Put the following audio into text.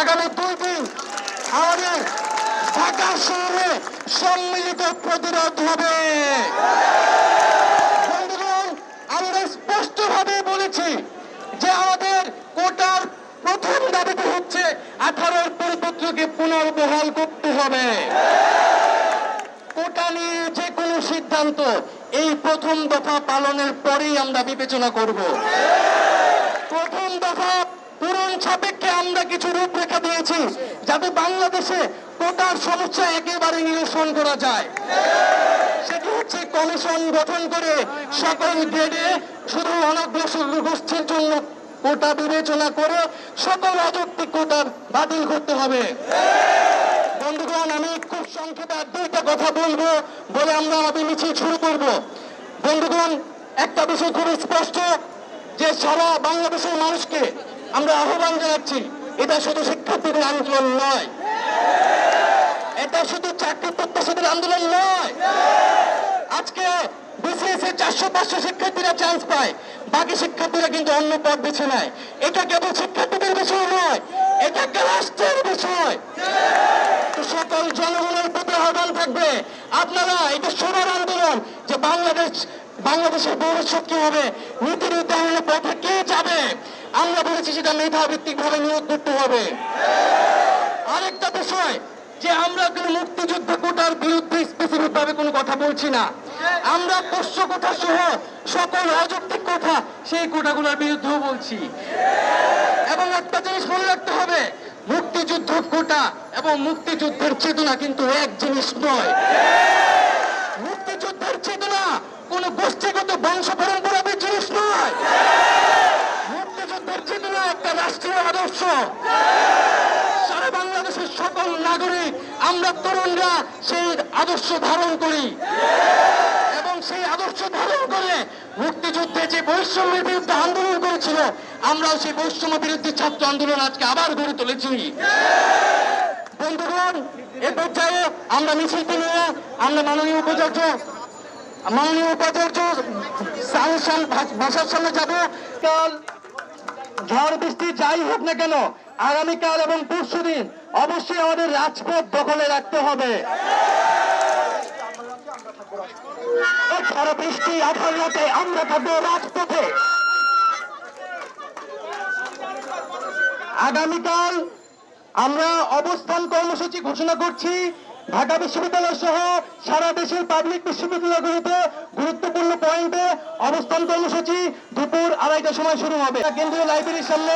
আগামী 2 দিন আমাদের ঢাকা শহরে সম্মিলিত প্রতিরোধ হবে। বন্ধুগণ, আমরা স্পষ্টভাবে বলেছি যে আমাদের কোটার প্রথম দাবিতে হচ্ছে 18 পরিপত্রকে পুনর্বহাল করতে হবে। কোটা নিয়ে যে কোনো সিদ্ধান্ত এই প্রথম দফা পালনের পরেই আমরা বিবেচনা করব। প্রথম দফা পূরণ সাপেক্ষে আমরা কিছু রূপরেখা দিয়েছি যাতে বাংলাদেশে কোটার সমস্যা একেবারে নিরসন করা যায়। সেটি হচ্ছে কমিশন গঠন করে সকল গ্রেডে শুধু অনগ্রসর গোষ্ঠীর জন্য কোটা বিবেচনা করে সকল অযৌক্তিক কোটা বাতিল করতে হবে। বন্ধুগণ, আমি খুব সংক্ষেপে আর 2টা কথা বলবো বলে আমরা আমাদের মিছিল শুরু করব। বন্ধুগণ, একটা বিষয় খুব স্পষ্ট যে সারা বাংলাদেশের মানুষকে আমরা আহ্বান জানাচ্ছি, এটা শুধু শিক্ষার্থীদের আন্দোলন নয়, এটা শুধু চাকরি প্রত্যাশীদের আন্দোলন নয়। আজকে বিসিএস এ 400-500 শিক্ষার্থীরা চান্স পায়, বাকি শিক্ষার্থীরা কিন্তু অন্য পথ বেছে নেয়। এটা কেবল শিক্ষার্থীদের বিষয় নয়, এটা একটা রাষ্ট্রের বিষয়। তো সকল জনগণের প্রতি আহ্বান থাকবে, আপনারা এটা সবার আন্দোলন যে বাংলাদেশের ভবিষ্যৎ কি হবে, নীতি নির্ধারণের পথে কে যাবে। আমরা বলেছি সেটা মেধাভিত্তিক ভাবে নিয়োগ করতে হবে। আরেকটা বিষয় যে আমরা কোনো মুক্তিযুদ্ধ কোটার বিরুদ্ধে স্পেসিফিক ভাবে কোনো কথা বলছি না, আমরা পোষ্য কোটা সহ সকল অযৌক্তিক কথা সেই কোটাগুলোর বিরুদ্ধেও বলছি। এবং একটা জিনিস মনে রাখতে হবে, মুক্তিযুদ্ধ কোটা এবং মুক্তিযুদ্ধের চেতনা কিন্তু এক জিনিস নয়। মুক্তিযুদ্ধের চেতনা কোন গোষ্ঠীগত বংশ পরম্পরার জিনিস নয়। মুক্তিযুদ্ধের চেতনা একটা রাষ্ট্রীয় আদর্শ। সারা বাংলাদেশের সকল নাগরিক আমরা তরুণরা সেই আদর্শ ধারণ করি এবং সেই আদর্শ ধারণ করে মুক্তিযুদ্ধে যে বৈষম্যের বিরুদ্ধে আন্দোলন করেছিল, আমরাও সেই বৈষম্য বিরুদ্ধে ছাত্র আন্দোলন আজকে আবার গড়ে তুলেছি। বন্ধুগণ, এ পর্যায়ে আমরা মিছিলটি নিয়ে আমরা মাননীয় উপাচার্য বাসার সামনে যাব। কাল ঝড় বৃষ্টি যাই হোক না কেন, আগামীকাল এবং পরশুদিন অবশ্যই আমাদের রাজপথ দখলে রাখতে হবে। ঝড় বৃষ্টি আঠার রাতে আমরা থাকবো রাজপথে। আগামীকাল আমরা অবস্থান কর্মসূচি ঘোষণা করছি। ঢাকা বিশ্ববিদ্যালয় সহ সারা দেশের পাবলিক বিশ্ববিদ্যালয়গুলিতে গুরুত্বপূর্ণ পয়েন্টে অবস্থান কর্মসূচি দুপুর 2:30টার সময় শুরু হবে। কেন্দ্রীয় লাইব্রেরির সামনে